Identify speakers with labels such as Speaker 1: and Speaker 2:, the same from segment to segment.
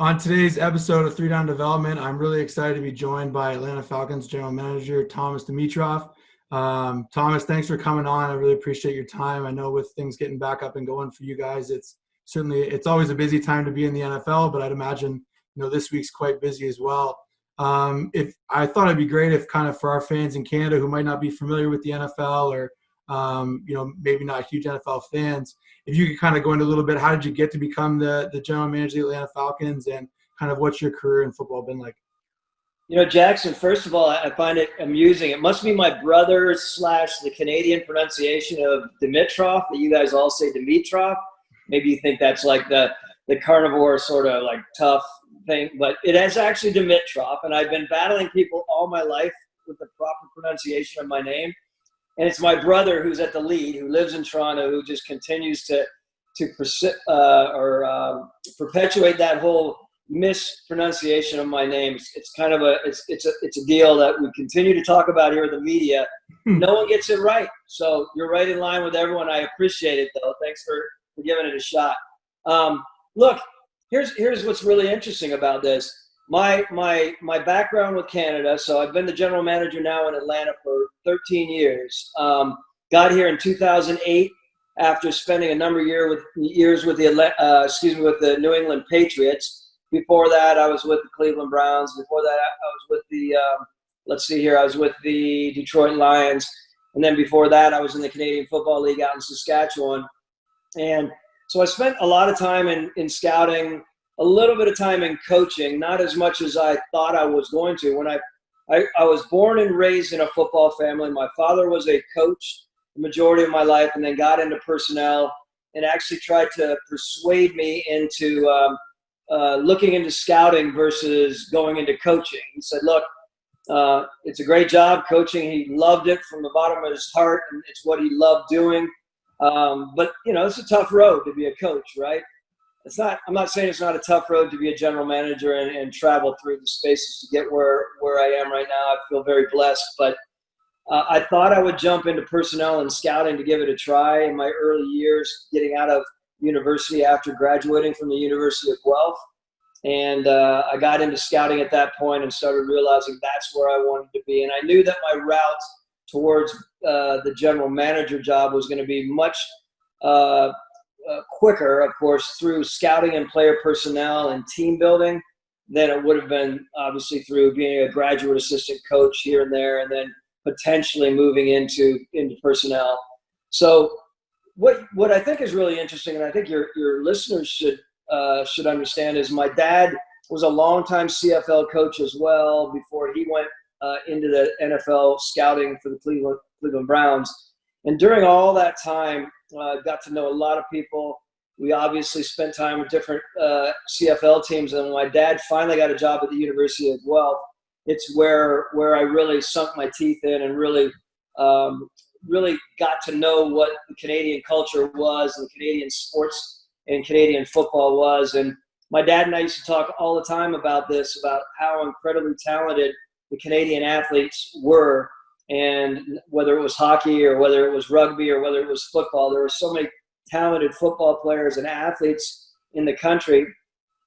Speaker 1: On today's episode of Three Down Development, I'm really excited to be joined by Atlanta Falcons General Manager Thomas Dimitroff. Thomas, thanks for coming on. I really appreciate your time. I know with things getting back up and going for you guys, it's always a busy time to be in the NFL, but I'd imagine this week's quite busy as well. If I thought it'd be great if kind of for our fans in Canada who might not be familiar with the NFL or maybe not huge NFL fans, if you could kind of go into a little bit, how did you get to become the general manager of the Atlanta Falcons, and kind of what's your career in football been like?
Speaker 2: Jackson, first of all, I find it amusing. It must be my brother / the Canadian pronunciation of Dimitroff that you guys all say Dimitroff. Maybe you think that's like the carnivore sort of like tough thing, but it is actually Dimitroff, and I've been battling people all my life with the proper pronunciation of my name. And it's my brother who's at the lead, who lives in Toronto, who just continues to perpetuate that whole mispronunciation of my name. It's kind of it's a deal that we continue to talk about here in the media. No one gets it right, so you're right in line with everyone. I appreciate it, though. Thanks for giving it a shot. Look, here's what's really interesting about this. My background with Canada, so I've been the general manager now in Atlanta for 13 years. Got here in 2008 after spending a number of years with the New England Patriots. Before that, I was with the Cleveland Browns. Before that, I was with the Detroit Lions. And then before that, I was in the Canadian Football League out in Saskatchewan. And so I spent a lot of time in scouting, a little bit of time in coaching, not as much as I thought I was going to. When I was born and raised in a football family. My father was a coach the majority of my life, and then got into personnel and actually tried to persuade me into looking into scouting versus going into coaching. He said, look, it's a great job coaching. He loved it from the bottom of his heart, and it's what he loved doing. But, it's a tough road to be a coach, right? I'm not saying it's not a tough road to be a general manager and travel through the spaces to get where I am right now. I feel very blessed, but I thought I would jump into personnel and scouting to give it a try in my early years, getting out of university after graduating from the University of Guelph. And I got into scouting at that point and started realizing that's where I wanted to be. And I knew that my route towards the general manager job was going to be much quicker, of course, through scouting and player personnel and team building than it would have been obviously through being a graduate assistant coach here and there, and then potentially moving into personnel. So what I think is really interesting, and I think your listeners should understand, is my dad was a longtime CFL coach as well before he went into the NFL scouting for the Cleveland Browns. And during all that time, got to know a lot of people. We obviously spent time with different CFL teams. And when my dad finally got a job at the University of Guelph, it's where I really sunk my teeth in and really got to know what the Canadian culture was, and Canadian sports and Canadian football was. And my dad and I used to talk all the time about this, about how incredibly talented the Canadian athletes were. And whether it was hockey or whether it was rugby or whether it was football, there were so many talented football players and athletes in the country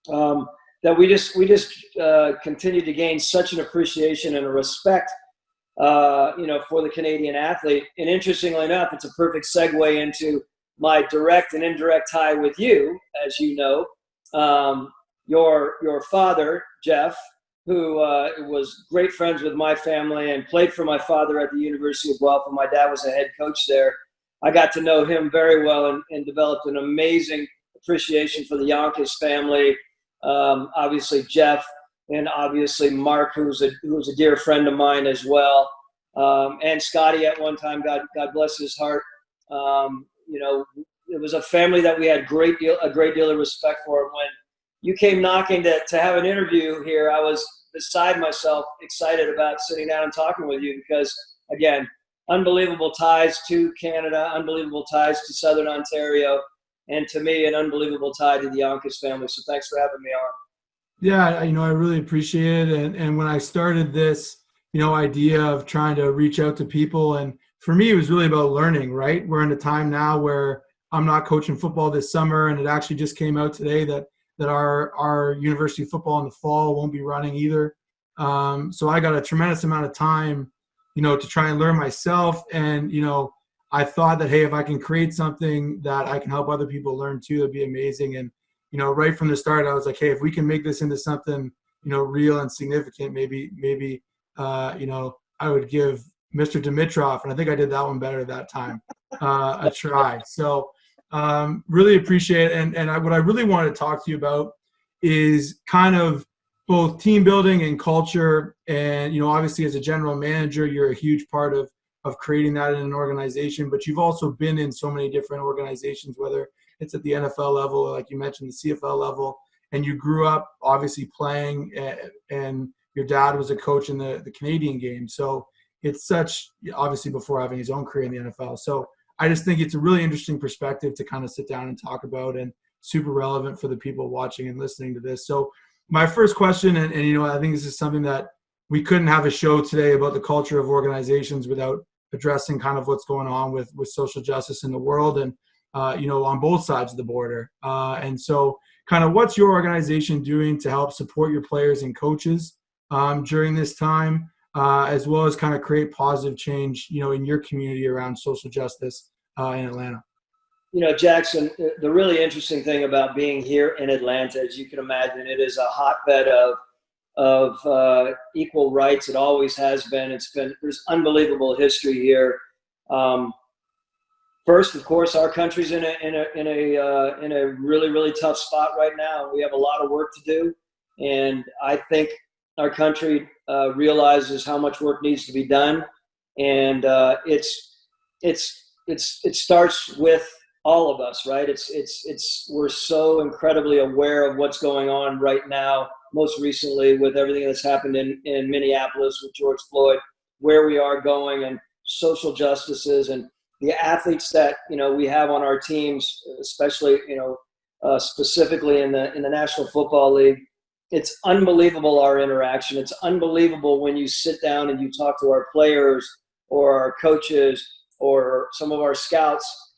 Speaker 2: that we just continued to gain such an appreciation and a respect, for the Canadian athlete. And interestingly enough, it's a perfect segue into my direct and indirect tie with you, as you know. Your father, Jeff, who was great friends with my family and played for my father at the University of Guelph, and my dad was a head coach there. I got to know him very well and developed an amazing appreciation for the Yonkers family. Obviously Jeff, and obviously Mark, who was a dear friend of mine as well, and Scotty at one time. God bless his heart. It was a family that we had a great deal of respect for. When you came knocking to have an interview here, I was beside myself, excited about sitting down and talking with you, because, again, unbelievable ties to Canada, unbelievable ties to Southern Ontario, and to me, an unbelievable tie to the Yonkers family. So thanks for having me on.
Speaker 1: Yeah, I really appreciate it. And when I started this, idea of trying to reach out to people, and for me, it was really about learning, right? We're in a time now where I'm not coaching football this summer, and it actually just came out today that that our university football in the fall won't be running either. So I got a tremendous amount of time, to try and learn myself. And, I thought that, hey, if I can create something that I can help other people learn too, that'd be amazing. And, right from the start, I was like, hey, if we can make this into something, real and significant, maybe, I would give Mr. Dimitroff, and I think I did that one better that time, a try. So really appreciate it. And what I really wanted to talk to you about is kind of both team building and culture. And, obviously as a general manager, you're a huge part of creating that in an organization, but you've also been in so many different organizations, whether it's at the NFL level, or like you mentioned, the CFL level, and you grew up obviously playing, and your dad was a coach in the Canadian game. So it's such, obviously before having his own career in the NFL. So I just think it's a really interesting perspective to kind of sit down and talk about, and super relevant for the people watching and listening to this. So my first question, and I think this is something that we couldn't have a show today about the culture of organizations without addressing kind of what's going on with social justice in the world, and on both sides of the border. And so kind of what's your organization doing to help support your players and coaches during this time, as well as kind of create positive change, in your community around social justice in Atlanta?
Speaker 2: Jackson, the really interesting thing about being here in Atlanta, as you can imagine, it is a hotbed of equal rights. It always has been. There's unbelievable history here. First, of course, our country's in a really, really tough spot right now. We have a lot of work to do, and I think our country realizes how much work needs to be done, and it starts with all of us, right? We're so incredibly aware of what's going on right now. Most recently, with everything that's happened in Minneapolis with George Floyd, where we are going, and social justices, and the athletes that we have on our teams, especially specifically in the National Football League. It's unbelievable, our interaction. It's unbelievable when you sit down and you talk to our players or our coaches or some of our scouts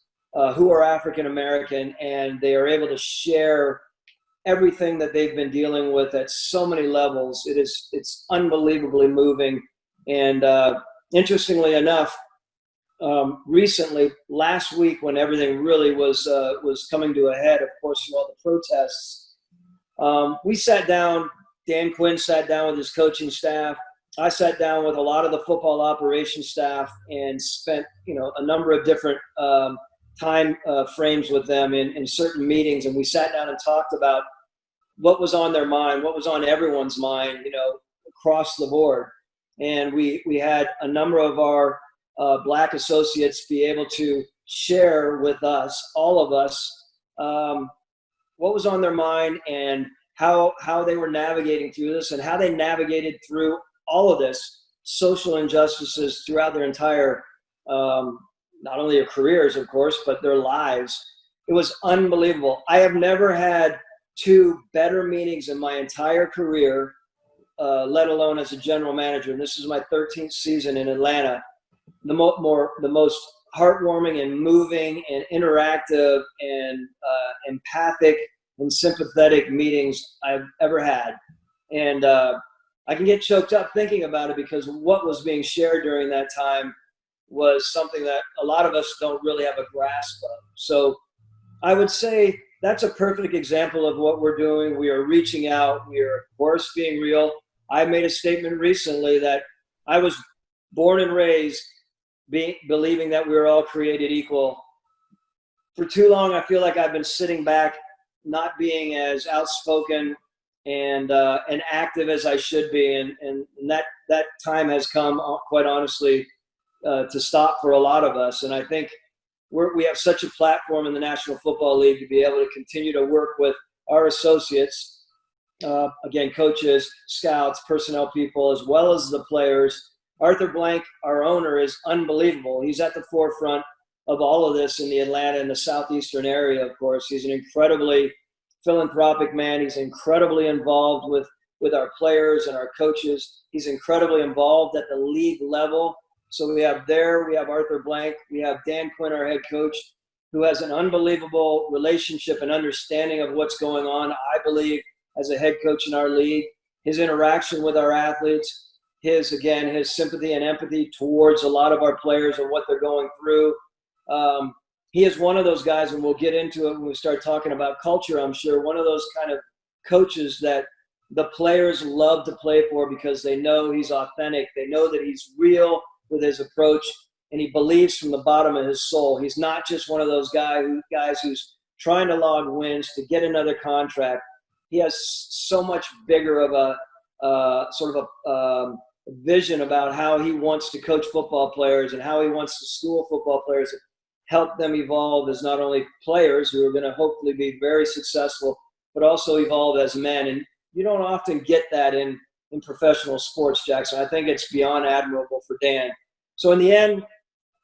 Speaker 2: who are African American, and they are able to share everything that they've been dealing with at so many levels. It's unbelievably moving. And interestingly enough, recently, last week, when everything really was coming to a head, of course, through all the protests, we sat down. Dan Quinn sat down with his coaching staff. I sat down with a lot of the football operations staff and spent a number of different time frames with them in certain meetings, and we sat down and talked about what was on their mind, what was on everyone's mind, across the board. And we had a number of our Black associates be able to share with us, all of us, what was on their mind, and how they were navigating through this, and how they navigated through all of this social injustices throughout their entire, not only their careers, of course, but their lives. It was unbelievable. I have never had two better meetings in my entire career, let alone as a general manager. And this is my 13th season in Atlanta. The most heartwarming and moving and interactive and empathic and sympathetic meetings I've ever had. And I can get choked up thinking about it, because what was being shared during that time was something that a lot of us don't really have a grasp of. So I would say that's a perfect example of what we're doing. We are reaching out. We are, of course, being real. I made a statement recently that I was born and raised believing that we were all created equal. For too long, I feel like I've been sitting back, not being as outspoken and active as I should be. And that time has come, quite honestly, to stop for a lot of us. And I think we have such a platform in the National Football League to be able to continue to work with our associates, again, coaches, scouts, personnel people, as well as the players. Arthur Blank, our owner, is unbelievable. He's at the forefront of all of this in the Atlanta and the southeastern area, of course. He's an incredibly philanthropic man. He's incredibly involved with our players and our coaches. He's incredibly involved at the league level. So we have Arthur Blank. We have Dan Quinn, our head coach, who has an unbelievable relationship and understanding of what's going on. I believe as a head coach in our league, his interaction with our athletes, his sympathy and empathy towards a lot of our players and what they're going through. He is one of those guys, and we'll get into it when we start talking about culture, I'm sure, one of those kind of coaches that the players love to play for because they know he's authentic. They know that he's real with his approach, and he believes from the bottom of his soul. He's not just one of those guys who's trying to log wins to get another contract. He has so much bigger of a sort of a vision about how he wants to coach football players and how he wants to school football players and help them evolve as not only players who are going to hopefully be very successful, but also evolve as men. And you don't often get that in professional sports, Jackson. I think it's beyond admirable for Dan. So in the end,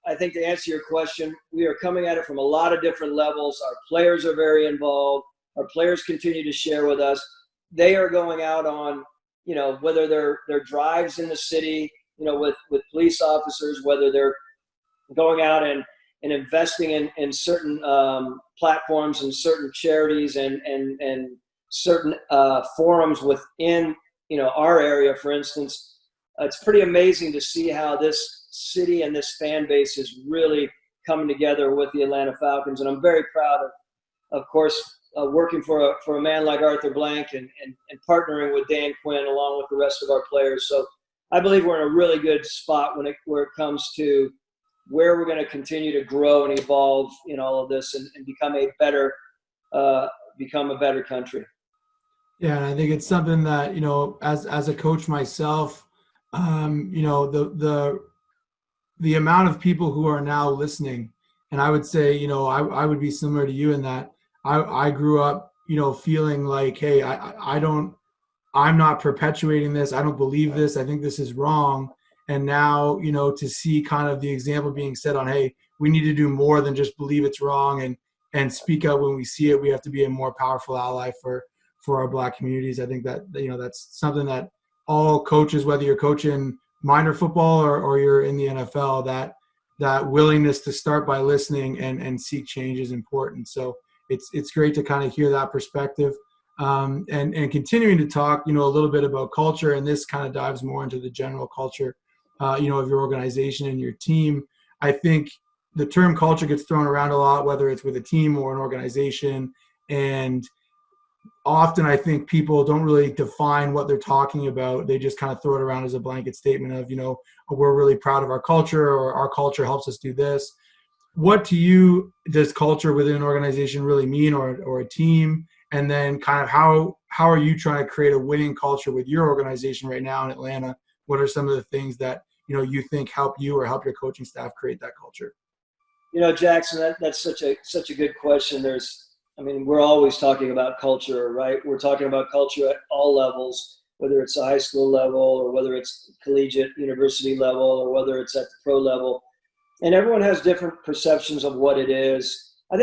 Speaker 2: I think to answer your question, we are coming at it from a lot of different levels. Our players are very involved. Our players continue to share with us. They are going out on, whether they're drives in the city, with police officers, whether they're going out and investing in certain platforms and certain charities and certain forums within, our area, for instance. It's pretty amazing to see how this city and this fan base is really coming together with the Atlanta Falcons. And I'm very proud of course, working for a man like Arthur Blank and partnering with Dan Quinn along with the rest of our players. So I believe we're in a really good spot where it comes to where we're going to continue to grow and evolve in all of this and become a better country.
Speaker 1: Yeah, and I think it's something that, as a coach myself, the amount of people who are now listening, and I would say, I would be similar to you in that I grew up, feeling like, hey, I'm not perpetuating this. I don't believe this. I think this is wrong. And now, to see kind of the example being set on, hey, we need to do more than just believe it's wrong and speak out when we see it. We have to be a more powerful ally for our Black communities. I think that, that's something that all coaches, whether you're coaching minor football or you're in the NFL, that willingness to start by listening and seek change is important. So it's great to kind of hear that perspective. And continuing to talk, a little bit about culture, and this kind of dives more into the general culture, of your organization and your team. I think the term culture gets thrown around a lot, whether it's with a team or an organization. And often I think people don't really define what they're talking about. They just kind of throw it around as a blanket statement of, we're really proud of our culture, or our culture helps us do this. What to you does culture within an organization really mean, or a team? And then kind of how are you trying to create a winning culture with your organization right now in Atlanta? What are some of the things that, you think help you or help your coaching staff create that culture?
Speaker 2: Jackson, that's such a good question. We're always talking about culture, right? We're talking about culture at all levels, whether it's a high school level or whether it's collegiate university level or whether it's at the pro level. And everyone has different perceptions of what it is. I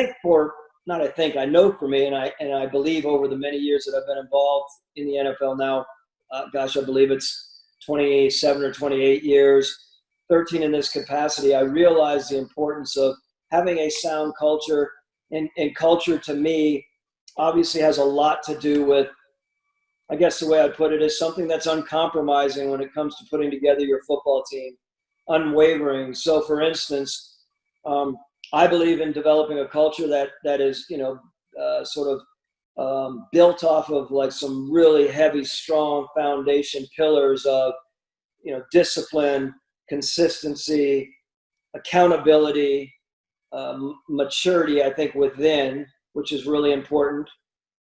Speaker 2: know for me, and I believe over the many years that I've been involved in the NFL now, I believe it's 27 or 28 years, 13 in this capacity, I realize the importance of having a sound culture. And culture, to me, obviously has a lot to do with, I guess the way I put it is something that's uncompromising when it comes to putting together your football team, unwavering. So, for instance, I believe in developing a culture that is, built off of like some really heavy, strong foundation pillars of, discipline, consistency, accountability, maturity, I think, within, which is really important.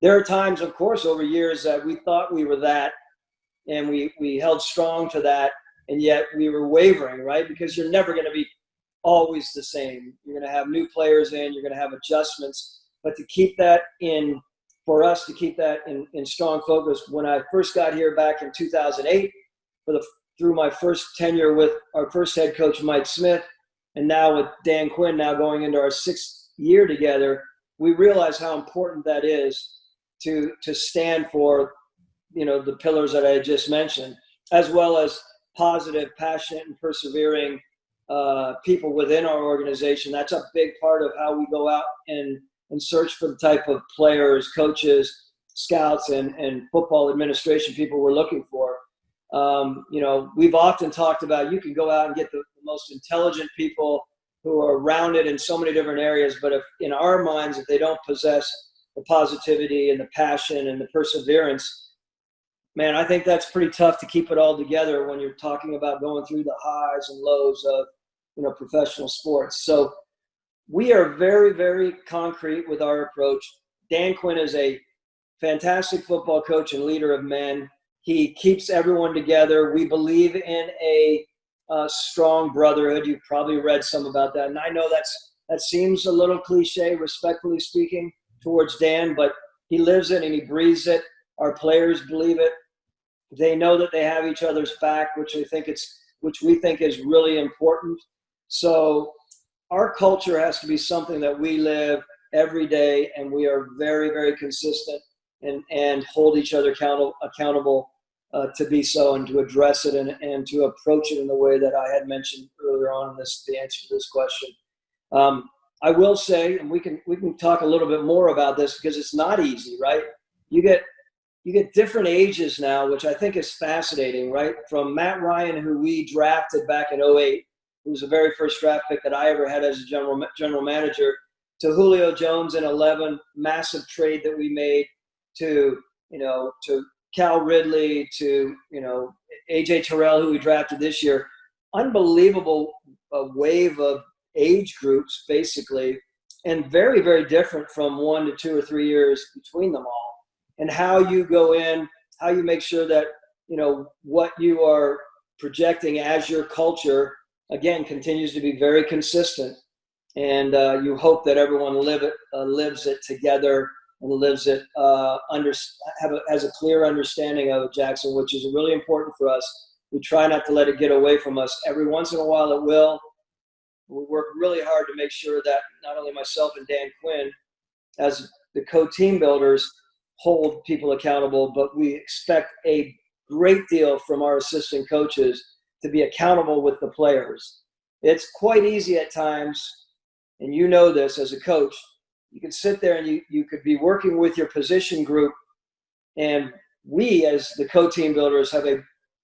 Speaker 2: There are times, of course, over years that we thought we were that, and we held strong to that, and yet we were wavering, right? Because you're never going to be always the same. You're going to have new players in, you're going to have adjustments, but for us to keep that in strong focus. When I first got here back in 2008, through my first tenure with our first head coach, Mike Smith, and now with Dan Quinn, now going into our 6th year together, we realize how important that is to stand for, the pillars that I just mentioned, as well as positive, passionate, and persevering people within our organization. That's a big part of how we go out and search for the type of players, coaches, scouts, and football administration people we're looking for. We've often talked about you can go out and get the most intelligent people who are rounded in so many different areas, but if in our minds, if they don't possess the positivity and the passion and the perseverance, man, I think that's pretty tough to keep it all together when you're talking about going through the highs and lows of, professional sports. So we are very, very concrete with our approach. Dan Quinn is a fantastic football coach and leader of men. He keeps everyone together. We believe in a strong brotherhood. You've probably read some about that. And I know that seems a little cliche, respectfully speaking, towards Dan, but he lives it and he breathes it. Our players believe it. They know that they have each other's back, which we think is really important. So our culture has to be something that we live every day, and we are very, very consistent and hold each other accountable to be so, and to address it and to approach it in the way that I had mentioned earlier on in the answer to this question. I will say, and we can talk a little bit more about this because it's not easy, right? You get different ages now, which I think is fascinating, right? From Matt Ryan, who we drafted back in 2008, who was the very first draft pick that I ever had as a general manager, to Julio Jones in 2011, massive trade that we made, to Cal Ridley, to AJ Terrell, who we drafted this year. Unbelievable wave of age groups, basically, and very, very different from 1 to 2 or 3 years between them all. And how you go in, how you make sure that what you are projecting as your culture, again, continues to be very consistent. And you hope that everyone lives it together and lives it, has a clear understanding of it, Jackson, which is really important for us. We try not to let it get away from us. Every once in a while it will. We work really hard to make sure that not only myself and Dan Quinn, as the co-team builders, hold people accountable, but we expect a great deal from our assistant coaches to be accountable with the players. It's quite easy at times, and you know this as a coach. You can sit there and you could be working with your position group, and we as the co-team builders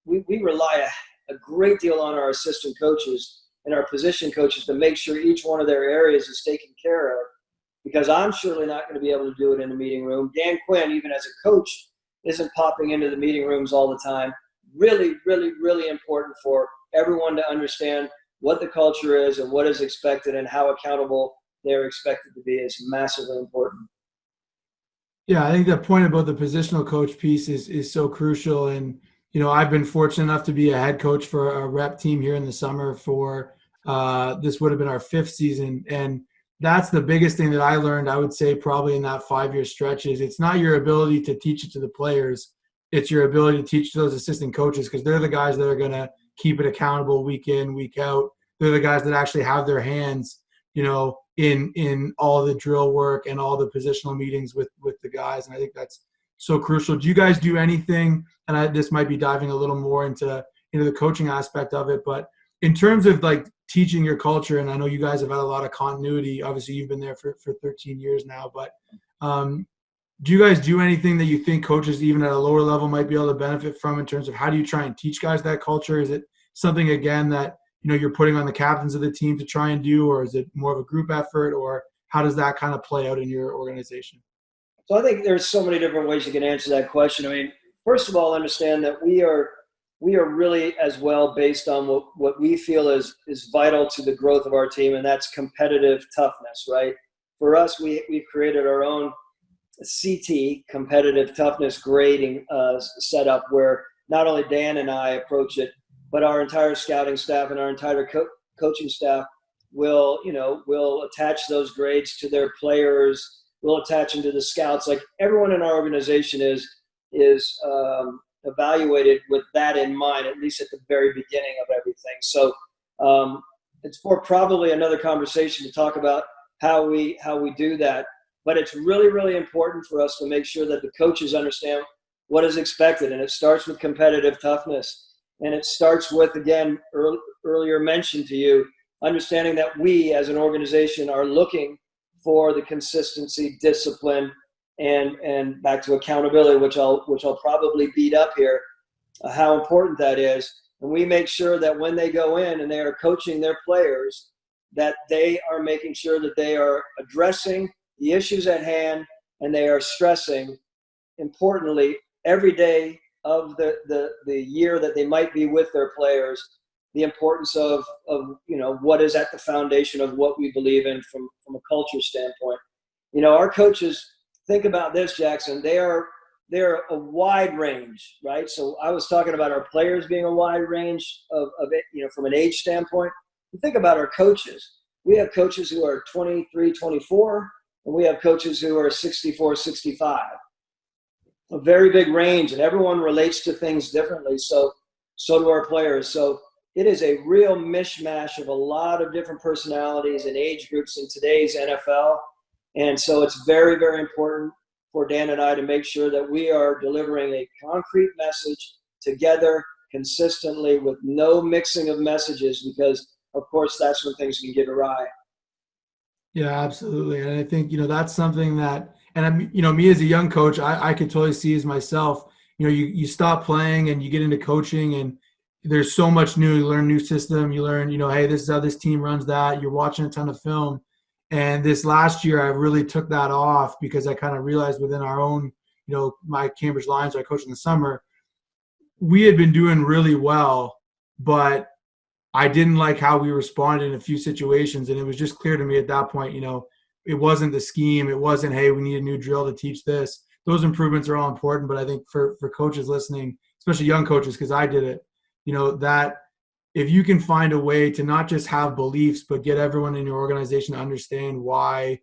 Speaker 2: we rely a great deal on our assistant coaches and our position coaches to make sure each one of their areas is taken care of, because I'm surely not going to be able to do it in the meeting room. Dan Quinn, even as a coach, isn't popping into the meeting rooms all the time. Really, really, really important for everyone to understand what the culture is and what is expected and how accountable they're expected to be is massively important.
Speaker 1: Yeah, I think that point about the positional coach piece is so crucial. And, I've been fortunate enough to be a head coach for a rep team here in the summer for this would have been our 5th season. And that's the biggest thing that I learned, I would say, probably in that 5-year stretch, is it's not your ability to teach it to the players. It's your ability to teach to those assistant coaches, because they're the guys that are going to keep it accountable week in, week out. They're the guys that actually have their hands, in all the drill work and all the positional meetings with the guys. And I think that's so crucial. Do you guys do anything, and this might be diving a little more into the coaching aspect of it, but in terms of like teaching your culture, and I know you guys have had a lot of continuity. Obviously, you've been there for 13 years now, but do you guys do anything that you think coaches, even at a lower level, might be able to benefit from in terms of how do you try and teach guys that culture? Is it something, again, that you're putting on the captains of the team to try and do, or is it more of a group effort, or how does that kind of play out in your organization?
Speaker 2: So I think there's so many different ways you can answer that question. I mean, first of all, understand that we are really as well based on what we feel is vital to the growth of our team, and that's competitive toughness, right? For us, we've created our own CT, competitive toughness grading setup, where not only Dan and I approach it, but our entire scouting staff and our entire coaching staff will attach those grades to their players. We'll attach them to the scouts. Like, everyone in our organization is evaluated with that in mind, at least at the very beginning of everything. So it's for probably another conversation to talk about how we do that. But it's really, really important for us to make sure that the coaches understand what is expected. And it starts with competitive toughness. And it starts with, again, earlier mentioned to you, understanding that we as an organization are looking for the consistency, discipline, and back to accountability, which I'll probably beat up here, how important that is. And we make sure that when they go in and they are coaching their players, that they are making sure that they are addressing the issues at hand, and they are stressing, importantly, every day of the year that they might be with their players, the importance of what is at the foundation of what we believe in from a culture standpoint. Our coaches, think about this, Jackson, they're a wide range, right? So I was talking about our players being a wide range of it, from an age standpoint. Think about our coaches. We have coaches who are 23, 24, and we have coaches who are 64, 65. A very big range, and everyone relates to things differently. So do our players. So it is a real mishmash of a lot of different personalities and age groups in today's NFL. And so it's very, very important for Dan and I to make sure that we are delivering a concrete message together consistently with no mixing of messages, because of course that's when things can get awry.
Speaker 1: Yeah, absolutely. And I think, that's something that, and I'm, me as a young coach, I could totally see as myself, you stop playing and you get into coaching, and there's so much new. You learn new system. You learn, hey, this is how this team runs that. You're watching a ton of film. And this last year, I really took that off because I kind of realized within our own, my Cambridge Lions, I coached in the summer, we had been doing really well, but I didn't like how we responded in a few situations. And it was just clear to me at that point, it wasn't the scheme. It wasn't, hey, we need a new drill to teach this. Those improvements are all important. But I think for coaches listening, especially young coaches, because I did it, that if you can find a way to not just have beliefs, but get everyone in your organization to understand why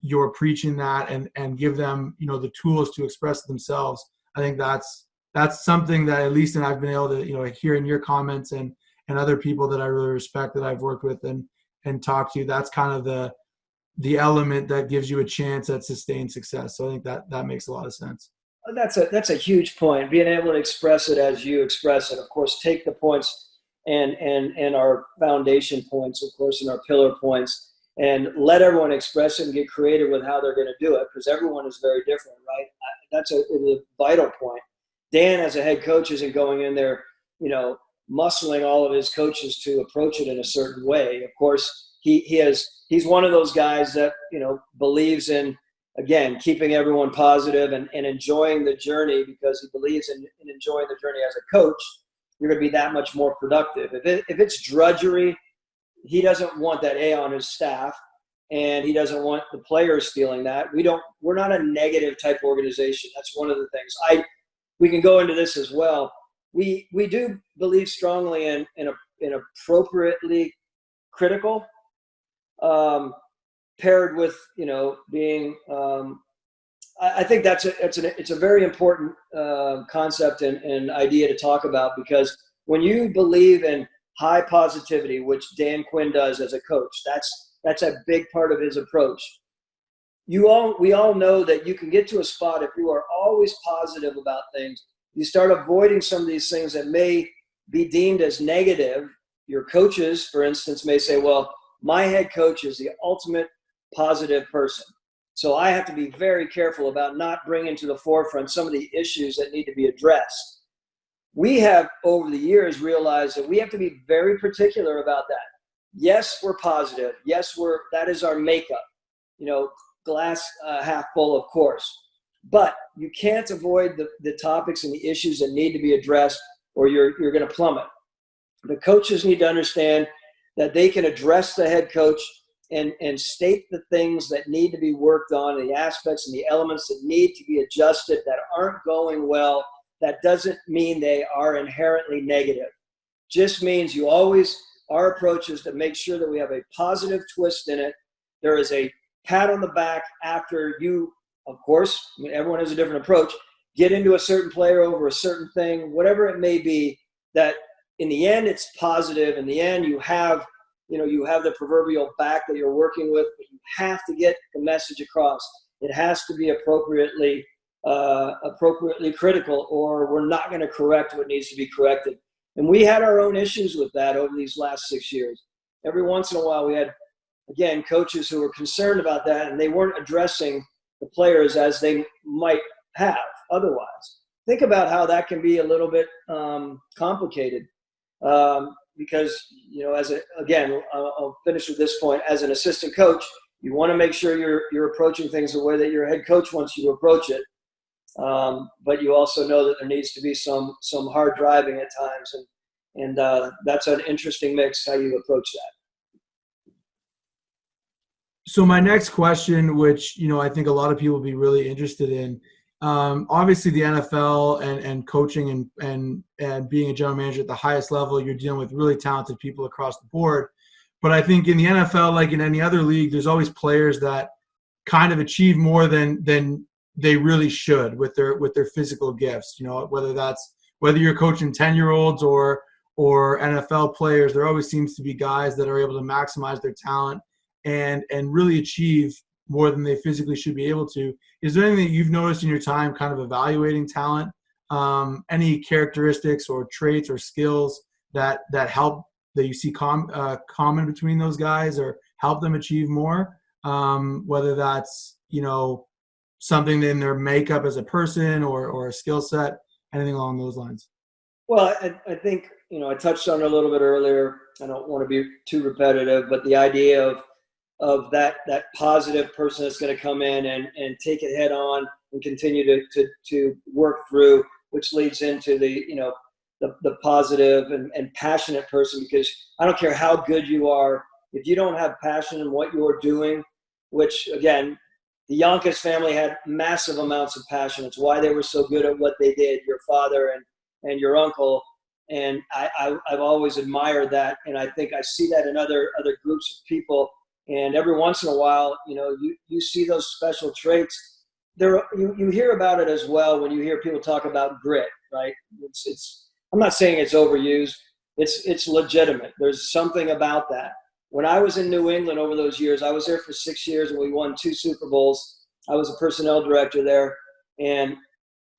Speaker 1: you're preaching that and give them, the tools to express themselves, I think that's something that at least, and I've been able to, hear in your comments and other people that I really respect that I've worked with and talked to, that's kind of the element that gives you a chance at sustained success. So I think that makes a lot of sense.
Speaker 2: That's a huge point. Being able to express it as you express it. Of course, take the points and our foundation points, of course, and our pillar points, and let everyone express it and get creative with how they're going to do it, because everyone is very different, right? That's a vital point. Dan, as a head coach, isn't going in there, muscling all of his coaches to approach it in a certain way. Of course, he's one of those guys that, believes in, again, keeping everyone positive and enjoying the journey, because he believes in enjoying the journey as a coach. You're going to be that much more productive. If it's drudgery, he doesn't want that on his staff, and he doesn't want the players feeling that. We're not a negative type organization. That's one of the things. We can go into this as well. We do believe strongly in appropriately critical, paired with being. I think it's a very important concept and idea to talk about, because when you believe in high positivity, which Dan Quinn does as a coach, that's a big part of his approach. We all know that you can get to a spot if you are always positive about things. You start avoiding some of these things that may be deemed as negative. Your coaches, for instance, may say, well, my head coach is the ultimate positive person, so I have to be very careful about not bringing to the forefront some of the issues that need to be addressed. We have, over the years, realized that we have to be very particular about that. Yes, we're positive. Yes, that is our makeup. Glass half full, of course. But you can't avoid the topics and the issues that need to be addressed, or you're going to plummet. The coaches need to understand that they can address the head coach and state the things that need to be worked on, the aspects and the elements that need to be adjusted that aren't going well. That doesn't mean they are inherently negative. Just means our approach is to make sure that we have a positive twist in it. There is a pat on the back after you, of course, everyone has a different approach, get into a certain player over a certain thing, whatever it may be, that in the end it's positive. In the end you have the proverbial back that you're working with, but you have to get the message across. It has to be appropriately critical, or we're not going to correct what needs to be corrected. And we had our own issues with that over these last 6 years. every once in a while we had, again, coaches who were concerned about that, and they weren't addressing the players as they might have otherwise. Think about how that can be a little bit complicated, because, you know, again, I'll finish with this point. As an assistant coach, you want to make sure you're approaching things the way that your head coach wants you to approach it. But you also know that there needs to be some hard driving at times, and that's an interesting mix how you approach that.
Speaker 1: So my next question, which, you know, I think a lot of people will be really interested in, obviously the NFL and coaching and being a general manager at the highest level, you're dealing with really talented people across the board. But I think in the NFL, like in any other league, there's always players that kind of achieve more than they really should with their physical gifts. You know, whether you're coaching 10-year-olds or NFL players, there always seems to be guys that are able to maximize their talent and really achieve more than they physically should be able to. Is there anything that you've noticed in your time kind of evaluating talent? Any characteristics or traits or skills that help, that you see common between those guys or help them achieve more? Whether that's, you know, something in their makeup as a person or a skill set, anything along those lines?
Speaker 2: Well, I think, you know, I touched on it a little bit earlier. I don't want to be too repetitive, but the idea of that positive person that's going to come in and take it head on and continue to work through, which leads into the, you know, the positive and passionate person, because I don't care how good you are, if you don't have passion in what you're doing, which, again, the Yonkers family had massive amounts of passion. It's why they were so good at what they did, your father and your uncle. And I've always admired that. And I think I see that in other groups of people. And every once in a while, you know, you see those special traits. You hear about it as well when you hear people talk about grit, right? I'm not saying it's overused. It's legitimate. There's something about that. When I was in New England over those years, I was there for 6 years and we won 2 Super Bowls. I was a personnel director there. And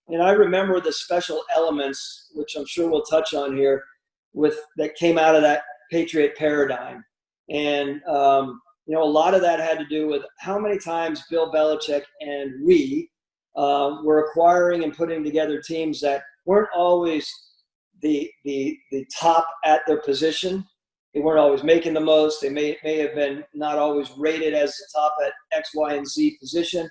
Speaker 2: I remember the special elements, which I'm sure we'll touch on here, that came out of that Patriot paradigm. And, you know, a lot of that had to do with how many times Bill Belichick and we were acquiring and putting together teams that weren't always the top at their position. They weren't always making the most. They may have been not always rated as the top at X, Y, and Z position,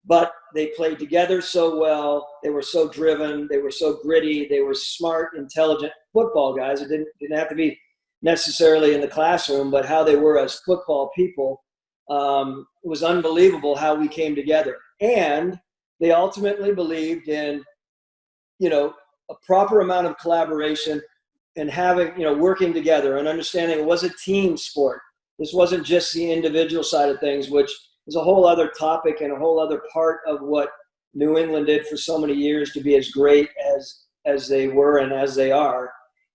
Speaker 2: but they played together so well. They were so driven. They were so gritty. They were smart, intelligent football guys. It didn't have to be necessarily in the classroom, but how they were as football people. It was unbelievable how we came together. And they ultimately believed in, you know, a proper amount of collaboration and having, you know, working together and understanding it was a team sport. This wasn't just the individual side of things, which is a whole other topic and a whole other part of what New England did for so many years to be as great as they were and as they are.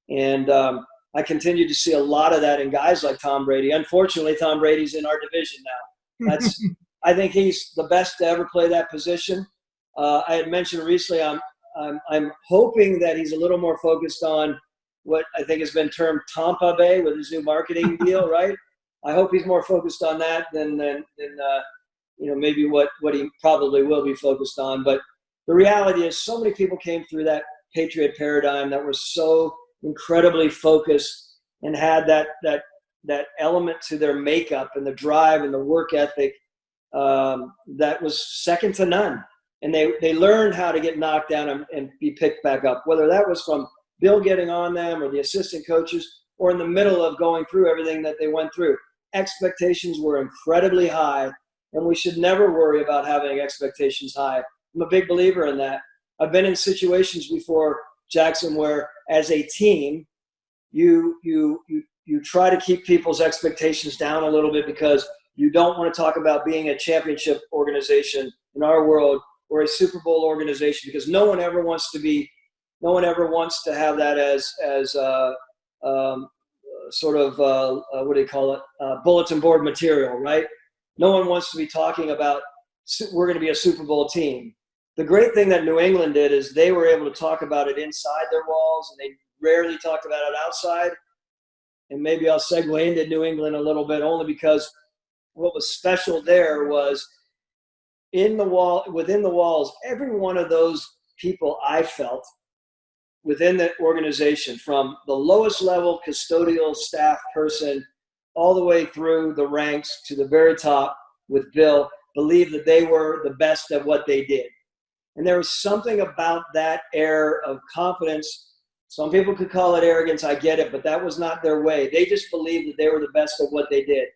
Speaker 2: And I continue to see a lot of that in guys like Tom Brady. Unfortunately, Tom Brady's in our division now. I think he's the best to ever play that position. I had mentioned recently, I'm hoping that he's a little more focused on what I think has been termed Tampa Bay with his new marketing deal, right? I hope he's more focused on that than you know, maybe what he probably will be focused on. But the reality is, so many people came through that Patriot paradigm that were so incredibly focused and had that element to their makeup and the drive and the work ethic that was second to none. And they learned how to get knocked down and be picked back up, whether that was from Bill getting on them or the assistant coaches or in the middle of going through everything that they went through. Expectations were incredibly high, and we should never worry about having expectations high. I'm a big believer in that. I've been in situations before, Jackson, where as a team, you try to keep people's expectations down a little bit because you don't want to talk about being a championship organization in our world or a Super Bowl organization, because no one ever wants to have that as sort of what do you call it, bulletin board material, right? No one wants to be talking about we're going to be a Super Bowl team. The great thing that New England did is they were able to talk about it inside their walls, and they rarely talked about it outside. and maybe I'll segue into New England a little bit, only because what was special there was within the walls, every one of those people I felt within the organization, from the lowest level custodial staff person all the way through the ranks to the very top with Bill, believed that they were the best at what they did. And there was something about that air of confidence. Some people could call it arrogance, I get it, but that was not their way. They just believed that they were the best at what they did.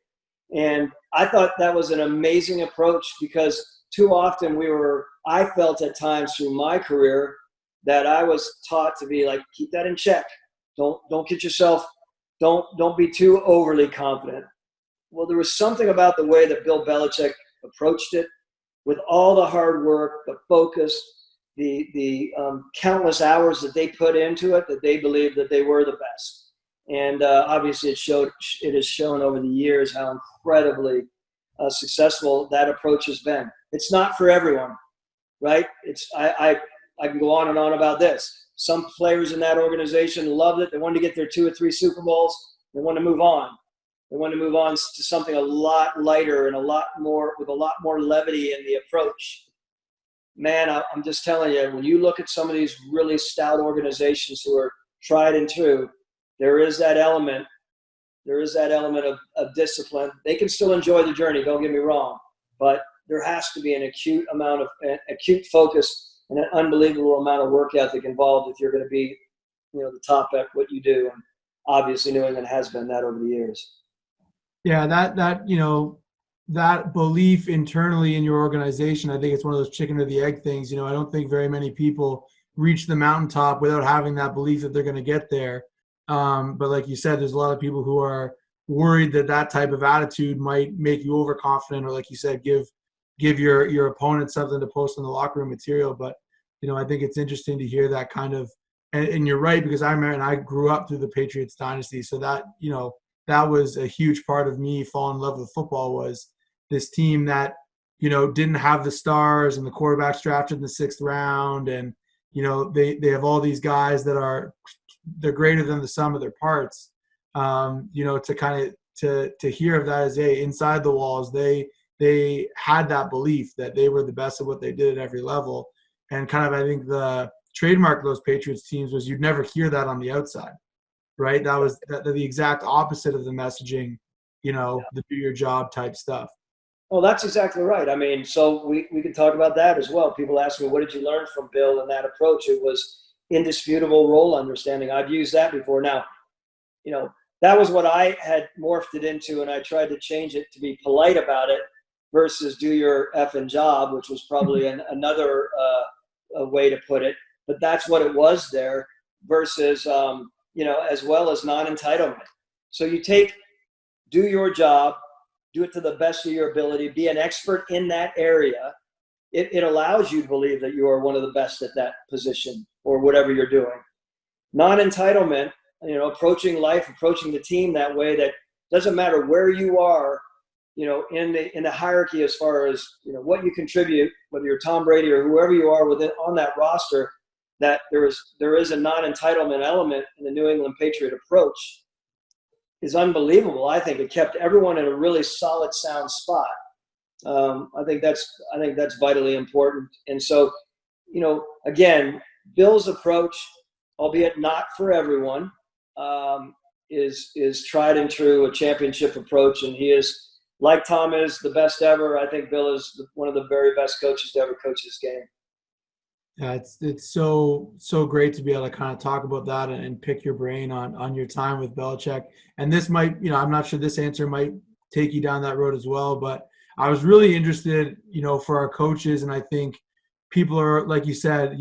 Speaker 2: And I thought that was an amazing approach, because too often I felt at times through my career that I was taught to be like, keep that in check. Don't get yourself, don't be too overly confident. Well, there was something about the way that Bill Belichick approached it, with all the hard work, the focus, the countless hours that they put into it, that they believed that they were the best. And obviously it has shown over the years how incredibly successful that approach has been. It's not for everyone, right? I can go on and on about this. Some players in that organization loved it. They wanted to get their 2 or 3 Super Bowls. They wanted to move on. They wanted to move on to something a lot lighter and with a lot more levity in the approach. Man, I'm just telling you, when you look at some of these really stout organizations who are tried and true, there is that element of discipline. They can still enjoy the journey, don't get me wrong, but there has to be an acute focus and an unbelievable amount of work ethic involved if you're going to be, the top at what you do. And obviously New England has been that over the years.
Speaker 1: Yeah, that belief internally in your organization, I think it's one of those chicken or the egg things. I don't think very many people reach the mountaintop without having that belief that they're going to get there. But like you said, there's a lot of people who are worried that type of attitude might make you overconfident, or like you said, give your opponent something to post in the locker room material. But I think it's interesting to hear that kind of, and you're right, because I remember, and I grew up through the Patriots dynasty, so that that was a huge part of me falling in love with football, was this team that didn't have the stars and the quarterbacks drafted in the 6th round, and they have all these guys that they're greater than the sum of their parts. To kind of to hear of that as inside the walls, they had that belief that they were the best at what they did at every level. And kind of, I think the trademark of those Patriots teams was you'd never hear that on the outside, right? That was the exact opposite of the messaging, the do your job type stuff.
Speaker 2: Well, that's exactly right. I mean, so we can talk about that as well. People ask me, what did you learn from Bill and that approach? It was indisputable role understanding. I've used that before. Now, that was what I had morphed it into, and I tried to change it to be polite about it versus do your effing job, which was probably another way to put it. But that's what it was there, versus, as well as non-entitlement. So you do your job, do it to the best of your ability, be an expert in that area. It allows you to believe that you are one of the best at that position or whatever you're doing. Non-entitlement, approaching life, approaching the team that way, that doesn't matter where you are, in the hierarchy as far as, what you contribute, whether you're Tom Brady or whoever you are on that roster, that there is a non-entitlement element in the New England Patriot approach is unbelievable. I think it kept everyone in a really solid, sound spot. I think that's vitally important. And so, again, Bill's approach, albeit not for everyone, is tried and true, a championship approach. And he is, like Tom is, the best ever. I think Bill is one of the very best coaches to ever coach this game.
Speaker 1: Yeah, it's so great to be able to kind of talk about that and pick your brain on your time with Belichick. And this might, I'm not sure this answer might take you down that road as well, but I was really interested, for our coaches, and I think people are, like you said,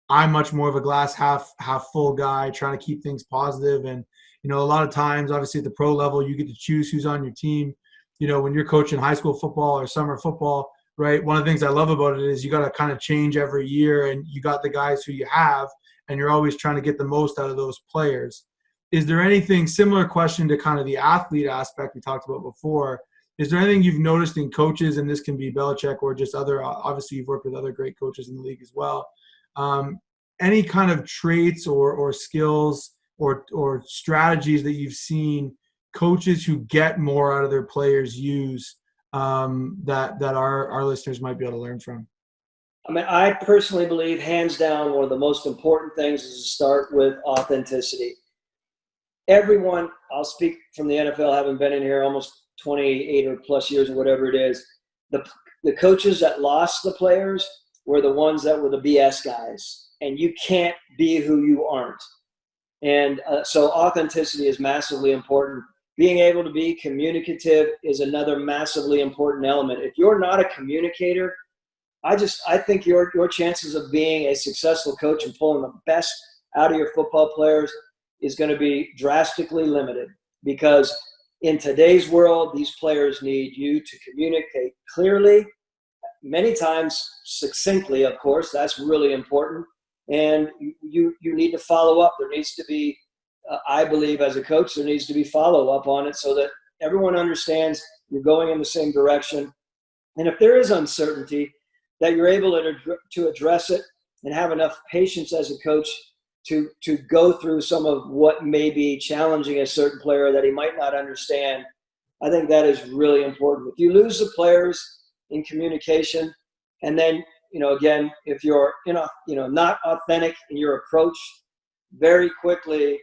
Speaker 1: I'm much more of a glass half full guy, trying to keep things positive. And, a lot of times, obviously at the pro level, you get to choose who's on your team. When you're coaching high school football or summer football, right? One of the things I love about it is you got to kind of change every year, and you got the guys who you have, and you're always trying to get the most out of those players. Is there anything, similar question to kind of the athlete aspect we talked about before, is there anything you've noticed in coaches, and this can be Belichick or just other, obviously you've worked with other great coaches in the league as well, any kind of traits or skills or strategies that you've seen coaches who get more out of their players use that our listeners might be able to learn from?
Speaker 2: I mean, I personally believe, hands down, one of the most important things is to start with authenticity. Everyone, I'll speak from the NFL, having been in here almost 28 or plus years or whatever it is, the coaches that lost the players were the ones that were the BS guys. And you can't be who you aren't. And so authenticity is massively important. Being able to be communicative is another massively important element. If you're not a communicator, I think your chances of being a successful coach and pulling the best out of your football players is going to be drastically limited, because in today's world, these players need you to communicate clearly, many times succinctly, of course. That's really important. And you need to follow up. There needs to be, I believe as a coach, there needs to be follow-up on it so that everyone understands you're going in the same direction. And if there is uncertainty, that you're able to address it and have enough patience as a coach to go through some of what may be challenging a certain player that he might not understand. I think that is really important. If you lose the players in communication, and then, again, if you're not authentic in your approach, very quickly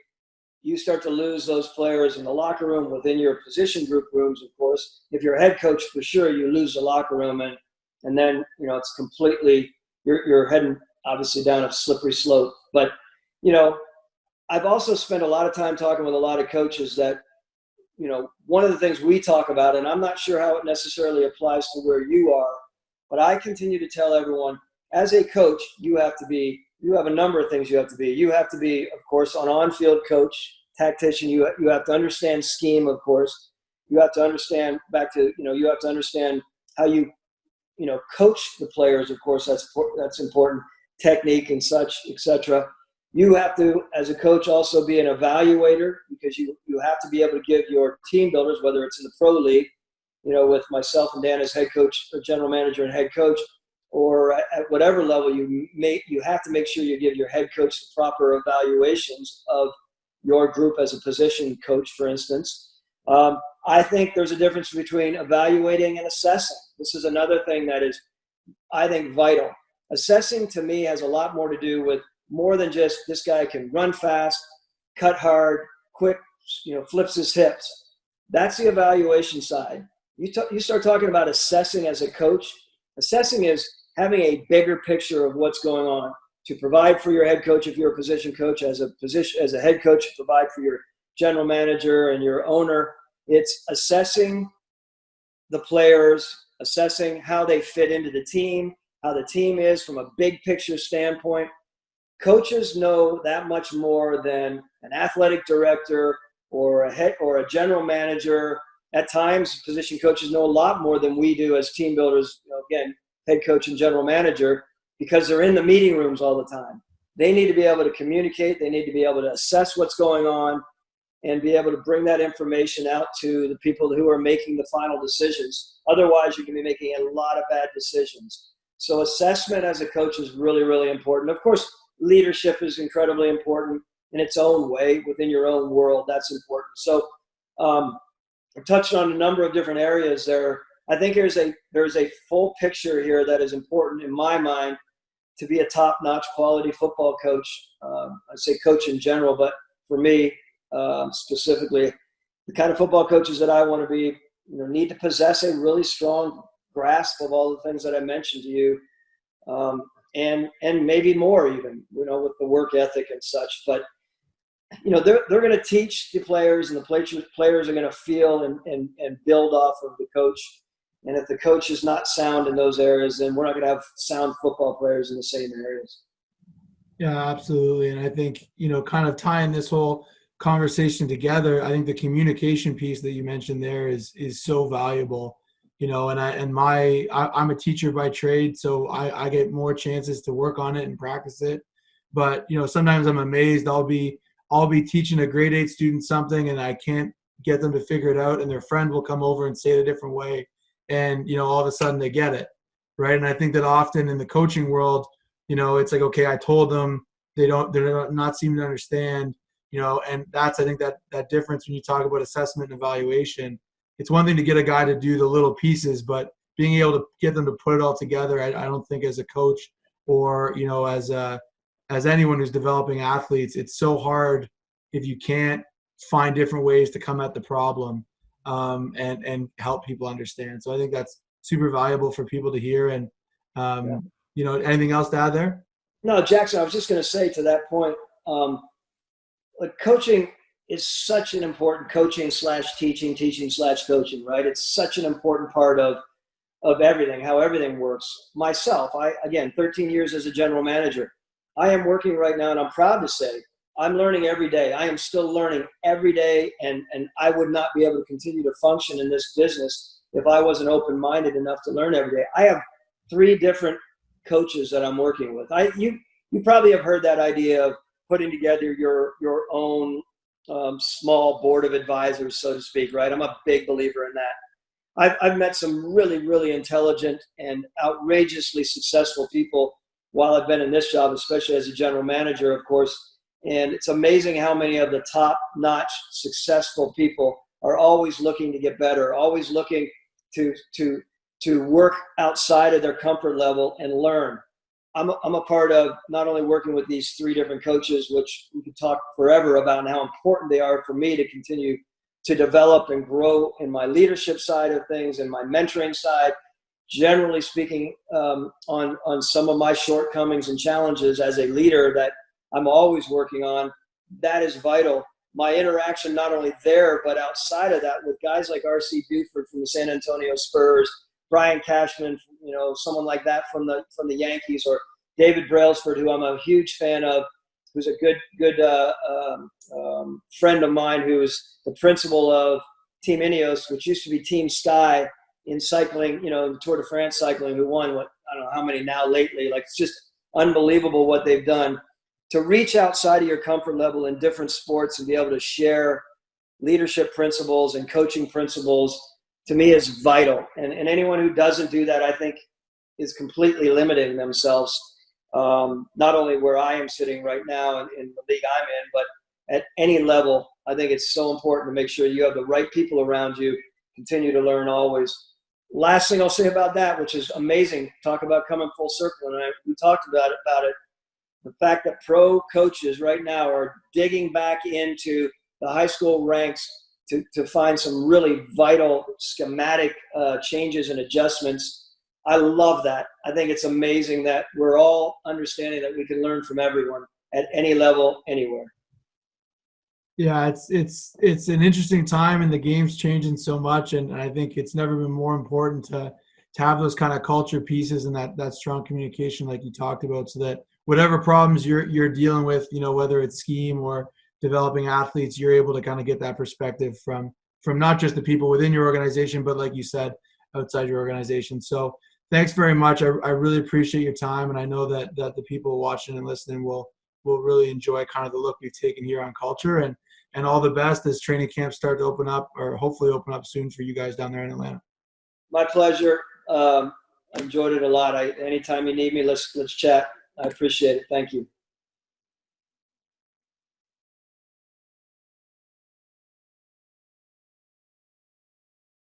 Speaker 2: you start to lose those players in the locker room, within your position group rooms, of course. If you're a head coach, for sure, you lose the locker room, and then, it's completely, you're heading obviously down a slippery slope. But, I've also spent a lot of time talking with a lot of coaches that, one of the things we talk about, and I'm not sure how it necessarily applies to where you are, but I continue to tell everyone, as a coach, you have a number of things you have to be. You have to be, of course, an on-field coach, tactician. You have to understand scheme, of course. You have to understand you have to understand how you coach the players, of course. That's important. Technique and such, etc. You have to, as a coach, also be an evaluator, because you have to be able to give your team builders, whether it's in the pro league, with myself and Dan as head coach or general manager and head coach, or at whatever level you have to make sure you give your head coach the proper evaluations of your group as a position coach, for instance. I think there's a difference between evaluating and assessing. This is another thing that is, I think, vital. Assessing, to me, has a lot more to do with more than just this guy can run fast, cut hard, quick, flips his hips. That's the evaluation side. You start talking about assessing as a coach. Assessing is having a bigger picture of what's going on, to provide for your head coach if you're a position coach, as a head coach, to provide for your general manager and your owner. It's assessing the players, assessing how they fit into the team, how the team is from a big picture standpoint. Coaches know that much more than an athletic director or a general manager. At times, position coaches know a lot more than we do as team builders, again, head coach and general manager, because they're in the meeting rooms all the time. They need to be able to communicate. They need to be able to assess what's going on and be able to bring that information out to the people who are making the final decisions. Otherwise, you can be making a lot of bad decisions. So assessment as a coach is really, really important. Of course, leadership is incredibly important in its own way within your own world. That's important. So I've touched on a number of different areas there. I think there's a full picture here that is important in my mind to be a top-notch quality football coach. I say coach in general, but for me specifically, the kind of football coaches that I want to be, need to possess a really strong grasp of all the things that I mentioned to you, and maybe more even, with the work ethic and such. But they're going to teach the players, and the players are going to feel and build off of the coach. And if the coach is not sound in those areas, then we're not going to have sound football players in the same areas.
Speaker 1: Yeah, absolutely. And I think, kind of tying this whole conversation together, I think the communication piece that you mentioned there is so valuable. I'm a teacher by trade, so I get more chances to work on it and practice it. But sometimes I'm amazed. I'll be teaching a grade 8 student something, and I can't get them to figure it out, and their friend will come over and say it a different way, and all of a sudden they get it, right? And I think that often in the coaching world, it's like, okay, I told them, they're not seeming to understand. and that's, I think, that difference when you talk about assessment and evaluation. It's one thing to get a guy to do the little pieces, but being able to get them to put it all together, I don't think as a coach or, as anyone who's developing athletes, it's so hard if you can't find different ways to come at the problem and help people understand. So I think that's super valuable for people to hear. And, anything else to add there?
Speaker 2: No, Jackson, I was just going to say to that point, coaching is such an important coaching / teaching / coaching, right? It's such an important part of everything, how everything works. Myself, 13 years as a general manager, I am working right now, and I'm proud to say I'm learning every day. I am still learning every day, and I would not be able to continue to function in this business if I wasn't open-minded enough to learn every day. I have 3 different coaches that I'm working with. You probably have heard that idea of putting together your own small board of advisors, so to speak, right? I'm a big believer in that. I've met some really, really intelligent and outrageously successful people while I've been in this job, especially as a general manager, of course. And it's amazing how many of the top-notch successful people are always looking to get better, always looking to work outside of their comfort level and learn. I'm a part of not only working with these 3 different coaches, which we could talk forever about and how important they are for me to continue to develop and grow in my leadership side of things and my mentoring side, generally speaking, on some of my shortcomings and challenges as a leader that I'm always working on. That is vital. My interaction not only there, but outside of that with guys like R.C. Buford from the San Antonio Spurs, Brian Cashman, someone like that from the Yankees, or David Brailsford, who I'm a huge fan of, who's a good friend of mine, who is the principal of Team Ineos, which used to be Team Sky in cycling, Tour de France cycling, who won I don't know how many now lately. Like, it's just unbelievable what they've done. To reach outside of your comfort level in different sports and be able to share leadership principles and coaching principles, to me, is vital. And anyone who doesn't do that, I think, is completely limiting themselves, not only where I am sitting right now in the league I'm in, but at any level. I think it's so important to make sure you have the right people around you, continue to learn always. Last thing I'll say about that, which is amazing, talk about coming full circle, and we talked about it, the fact that pro coaches right now are digging back into the high school ranks to find some really vital schematic changes and adjustments. I love that. I think it's amazing that we're all understanding that we can learn from everyone at any level, anywhere.
Speaker 1: Yeah, it's an interesting time, and the game's changing so much, and I think it's never been more important to have those kind of culture pieces and that strong communication like you talked about, so that whatever problems you're dealing with, whether it's scheme or developing athletes, you're able to kind of get that perspective from not just the people within your organization, but like you said, outside your organization. So thanks very much. I really appreciate your time, and I know that the people watching and listening will really enjoy kind of the look we've taken here on culture, and all the best as training camps start to open up, or hopefully open up soon for you guys down there in Atlanta.
Speaker 2: My pleasure. I enjoyed it a lot. Anytime you need me, let's chat. I appreciate it. Thank you.